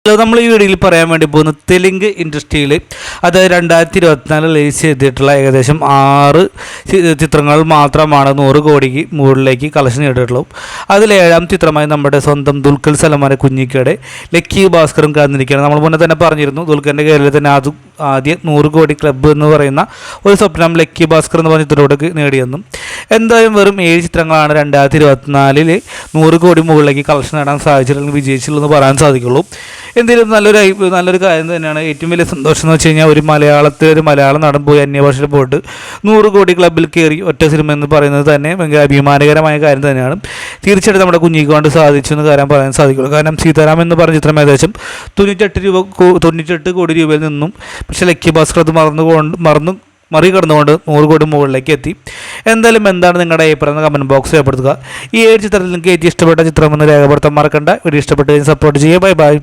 നമ്മൾ ഈ വീഡിയോയിൽ പറയാൻ വേണ്ടി പോകുന്ന തെലുങ്ക് ഇൻഡസ്ട്രിയിൽ അതായത് 2024 റിലീസ് ചെയ്തിട്ടുള്ള ഏകദേശം 6 ചിത്രങ്ങൾ മാത്രമാണ് 100 കോടിക്ക് മുകളിലേക്ക് കളക്ഷൻ നേടിയിട്ടുള്ളൂ. അതിൽ 7ാം ചിത്രമായി നമ്മുടെ സ്വന്തം ദുൽഖർ സൽമാൻ്റെ കുഞ്ഞിക്കയുടെ ലക്കി ഭാസ്കറും കടന്നിരിക്കുകയാണ്. നമ്മൾ മുന്നേ തന്നെ പറഞ്ഞിരുന്നു ദുൽഖറിൻ്റെ കേരളത്തിൽ തന്നെ ആദ്യം 100 കോടി ക്ലബ്ബ് എന്ന് പറയുന്ന ഒരു സ്വപ്നം ലക്കി ഭാസ്കർ എന്ന് പറഞ്ഞ ചിത്രത്തോടെ നേടിയെന്നും എന്തായാലും വെറും 7 ചിത്രങ്ങളാണ് 2024 100 കോടി മുകളിലേക്ക് കളക്ഷൻ നേടാൻ സാധിച്ചിട്ടുണ്ടെങ്കിൽ വിജയിച്ചുള്ളൂ എന്ന് പറയാൻ സാധിക്കുള്ളൂ. എന്തെങ്കിലും നല്ലൊരു കാര്യം തന്നെയാണ്. ഏറ്റവും വലിയ സന്തോഷം എന്ന് വെച്ച് കഴിഞ്ഞാൽ ഒരു മലയാളം നടൻ പോയി അന്യഭാഷയിൽ പോയിട്ട് 100 കോടി ക്ലബ്ബിൽ കയറി ഒറ്റ സിനിമ എന്ന് പറയുന്നത് തന്നെ ഭയങ്കര അഭിമാനകരമായ കാര്യം തന്നെയാണ്. തീർച്ചയായിട്ടും നമ്മുടെ കുഞ്ഞിക്ക് കൊണ്ട് സാധിച്ചു എന്ന് കാര്യം പറയാൻ സാധിക്കുള്ളൂ. കാരണം സീതാരാം എന്ന് പറഞ്ഞ ചിത്രം ഏകദേശം 98 കോടി രൂപയിൽ നിന്നും പക്ഷേ ലക്കി ഭാസ്കർ അത് മറികടന്നുകൊണ്ട് 100 കോടി മുകളിലേക്ക് എത്തി. എന്തായാലും എന്താണ് നിങ്ങളുടെ അഭിപ്രായം കമൻറ്റ് ബോക്സിൽ രേഖപ്പെടുത്തുക. ഈ 7 ചിത്രത്തിൽ നിങ്ങൾക്ക് ഏറ്റവും ഇഷ്ടപ്പെട്ട ചിത്രമെന്ന് രേഖപ്പെടുത്താൻ മറക്കണ്ട. വീഡിയോ ഇഷ്ടപ്പെട്ട് സപ്പോർട്ട് ചെയ്യുക. Bye bye.